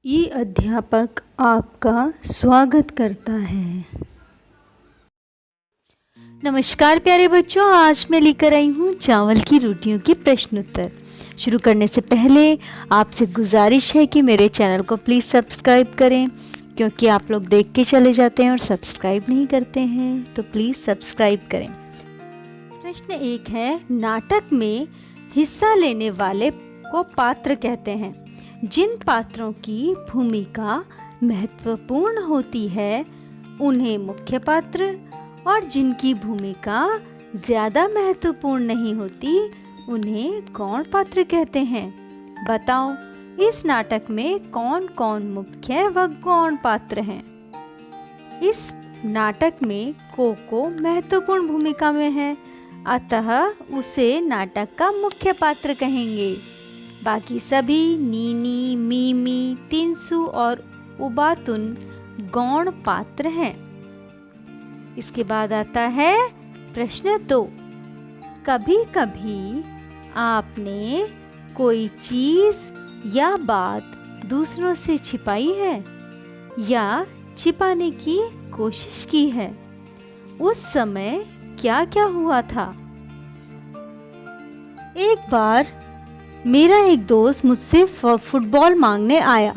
ई अध्यापक आपका स्वागत करता है। नमस्कार प्यारे बच्चों, आज मैं लेकर आई हूँ चावल की रोटियों की प्रश्न उत्तर। शुरू करने से पहले आपसे गुजारिश है कि मेरे चैनल को प्लीज़ सब्सक्राइब करें, क्योंकि आप लोग देख के चले जाते हैं और सब्सक्राइब नहीं करते हैं, तो प्लीज़ सब्सक्राइब करें। प्रश्न 1 है, नाटक में हिस्सा लेने वाले को पात्र कहते हैं। जिन पात्रों की भूमिका महत्वपूर्ण होती है उन्हें मुख्य पात्र, और जिनकी भूमिका ज़्यादा महत्वपूर्ण नहीं होती उन्हें गौण पात्र कहते हैं। बताओ, इस नाटक में कौन कौन मुख्य व गौण पात्र हैं? इस नाटक में कोको महत्वपूर्ण भूमिका में है, अतः उसे नाटक का मुख्य पात्र कहेंगे। बाकी सभी नीनी, मीमी, तिनसु और उबातुन गौण पात्र हैं। इसके बाद आता है प्रश्न 2। कभी कभी आपने कोई चीज़ या बात दूसरों से छिपाई है या छिपाने की कोशिश की है। उस समय क्या क्या हुआ था? एक बार मेरा एक दोस्त मुझसे फुटबॉल मांगने आया।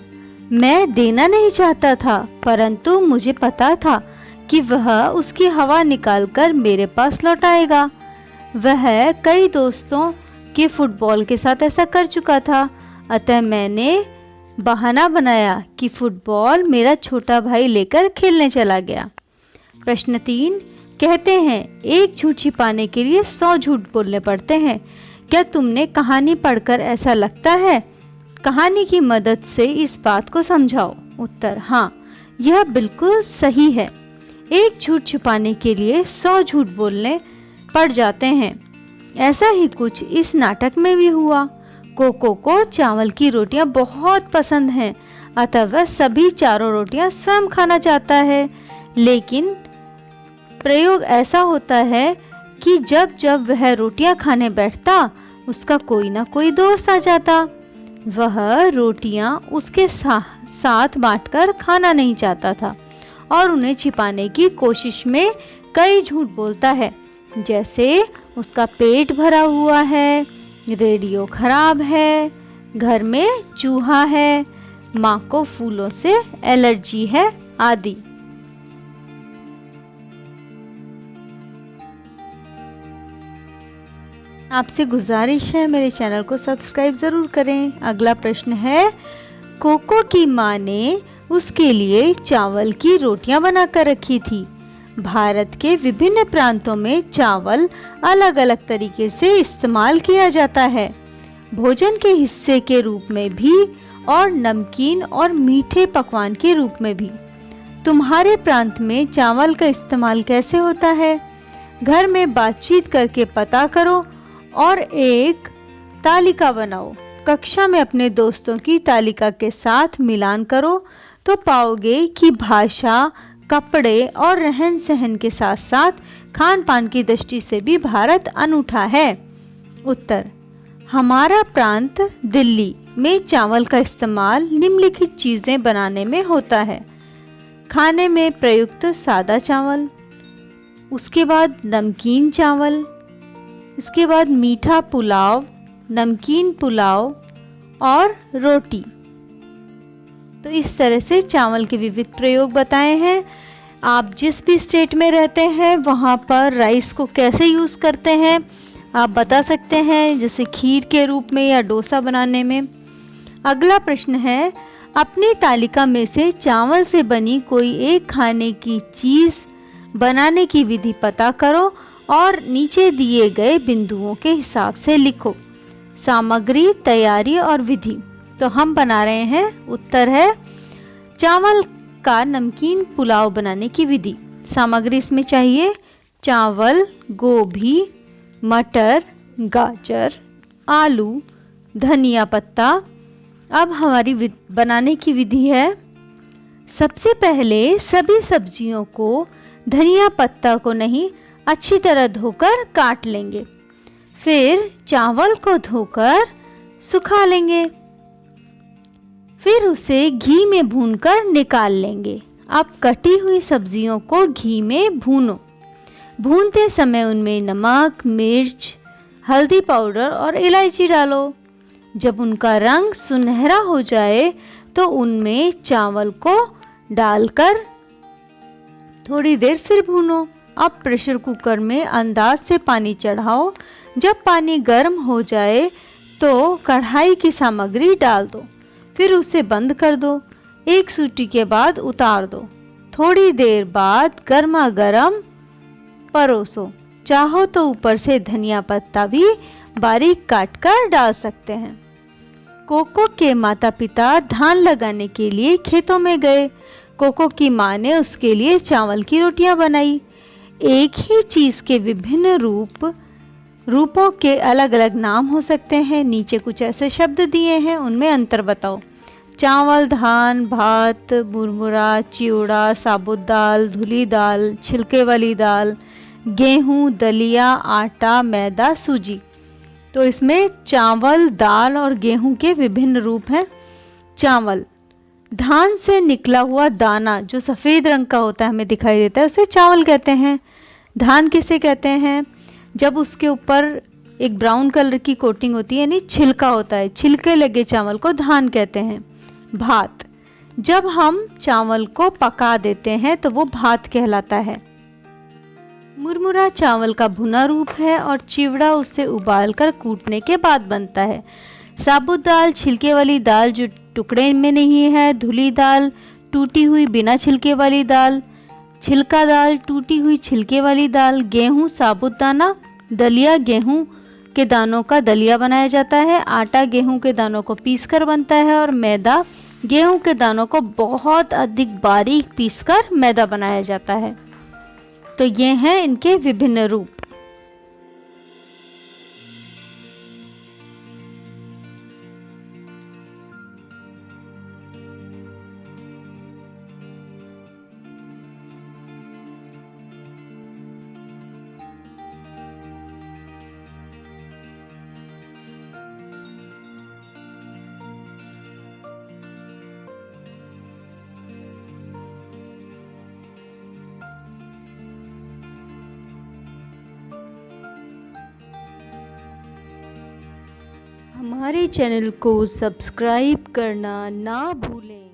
मैं देना नहीं चाहता था, परंतु मुझे पता था कि वह उसकी हवा निकालकर मेरे पास लौटाएगा। वह कई दोस्तों के फुटबॉल के साथ ऐसा कर चुका था, अतः मैंने बहाना बनाया कि फुटबॉल मेरा छोटा भाई लेकर खेलने चला गया। प्रश्न 3 कहते हैं, एक झूठ छिपाने के लिए 100 झूठ बोलने पड़ते हैं। क्या तुमने कहानी पढ़कर ऐसा लगता है? कहानी की मदद से इस बात को समझाओ। उत्तर, हाँ, यह बिल्कुल सही है। एक झूठ छिपाने के लिए 100 झूठ बोलने पड़ जाते हैं। ऐसा ही कुछ इस नाटक में भी हुआ। कोको को चावल की रोटियां बहुत पसंद हैं, अतः वह सभी चारों रोटियां स्वयं खाना चाहता है। लेकिन प्रयोग ऐसा होता है कि जब जब वह रोटियां खाने बैठता, उसका कोई ना कोई दोस्त आ जाता। वह रोटियां उसके साथ बांटकर खाना नहीं चाहता था और उन्हें छिपाने की कोशिश में कई झूठ बोलता है, जैसे उसका पेट भरा हुआ है, रेडियो खराब है, घर में चूहा है, माँ को फूलों से एलर्जी है आदि। आपसे गुजारिश है मेरे चैनल को सब्सक्राइब ज़रूर करें। अगला प्रश्न है, कोको की माँ ने उसके लिए चावल की रोटियां बनाकर रखी थी। भारत के विभिन्न प्रांतों में चावल अलग अलग तरीके से इस्तेमाल किया जाता है, भोजन के हिस्से के रूप में भी और नमकीन और मीठे पकवान के रूप में भी। तुम्हारे प्रांत में चावल का इस्तेमाल कैसे होता है? घर में बातचीत करके पता करो और एक तालिका बनाओ। कक्षा में अपने दोस्तों की तालिका के साथ मिलान करो तो पाओगे कि भाषा, कपड़े और रहन सहन के साथ साथ खान पान की दृष्टि से भी भारत अनूठा है। उत्तर, हमारा प्रांत दिल्ली में चावल का इस्तेमाल निम्नलिखित चीज़ें बनाने में होता है। खाने में प्रयुक्त सादा चावल, उसके बाद नमकीन चावल, इसके बाद मीठा पुलाव, नमकीन पुलाव और रोटी। तो इस तरह से चावल के विविध प्रयोग बताए हैं। आप जिस भी स्टेट में रहते हैं वहाँ पर राइस को कैसे यूज़ करते हैं आप बता सकते हैं, जैसे खीर के रूप में या डोसा बनाने में। अगला प्रश्न है, अपनी तालिका में से चावल से बनी कोई एक खाने की चीज़ बनाने की विधि पता करो और नीचे दिए गए बिंदुओं के हिसाब से लिखो। सामग्री, तैयारी और विधि। तो हम बना रहे हैं। उत्तर है, चावल का नमकीन पुलाव बनाने की विधि। सामग्री इसमें चाहिए चावल, गोभी, मटर, गाजर, आलू, धनिया पत्ता। अब हमारी बनाने की विधि है, सबसे पहले सभी सब्जियों को, धनिया पत्ता को नहीं, अच्छी तरह धोकर काट लेंगे। फिर चावल को धोकर सुखा लेंगे। फिर उसे घी में भूनकर निकाल लेंगे। अब कटी हुई सब्जियों को घी में भूनो। भूनते समय उनमें नमक, मिर्च, हल्दी पाउडर और इलायची डालो। जब उनका रंग सुनहरा हो जाए तो उनमें चावल को डालकर थोड़ी देर फिर भूनो। अब प्रेशर कुकर में अंदाज से पानी चढ़ाओ। जब पानी गर्म हो जाए तो कढ़ाई की सामग्री डाल दो, फिर उसे बंद कर दो। एक सीटी के बाद उतार दो। थोड़ी देर बाद गर्मा गर्म परोसो। चाहो तो ऊपर से धनिया पत्ता भी बारीक काट कर डाल सकते हैं। कोको के माता पिता धान लगाने के लिए खेतों में गए। कोको की माँ ने उसके लिए चावल की रोटियां बनाई। एक ही चीज़ के विभिन्न रूपों के अलग अलग नाम हो सकते हैं। नीचे कुछ ऐसे शब्द दिए हैं, उनमें अंतर बताओ। चावल, धान, भात, मुरमुरा, चिवड़ा, साबुत दाल, धुली दाल, छिलके वाली दाल, गेहूँ, दलिया, आटा, मैदा, सूजी। तो इसमें चावल, दाल और गेहूं के विभिन्न रूप हैं। चावल, धान से निकला हुआ दाना जो सफ़ेद रंग का होता है, हमें दिखाई देता है, उसे चावल कहते हैं। धान किसे कहते हैं? जब उसके ऊपर एक ब्राउन कलर की कोटिंग होती है, यानी छिलका होता है, छिलके लगे चावल को धान कहते हैं। भात, जब हम चावल को पका देते हैं तो वो भात कहलाता है। मुरमुरा चावल का भुना रूप है और चिवड़ा उसे उबालकर कूटने के बाद बनता है। साबुत दाल, छिलके वाली दाल जो टुकड़े में नहीं है। धुली दाल, टूटी हुई बिना छिलके वाली दाल। छिलका दाल, टूटी हुई छिलके वाली दाल। गेहूँ, साबुत दाना। दलिया, गेहूँ के दानों का दलिया बनाया जाता है। आटा गेहूँ के दानों को पीसकर बनता है। और मैदा, गेहूँ के दानों को बहुत अधिक बारीक पीसकर मैदा बनाया जाता है। तो ये हैं इनके विभिन्न रूप। हमारे चैनल को सब्सक्राइब करना ना भूलें।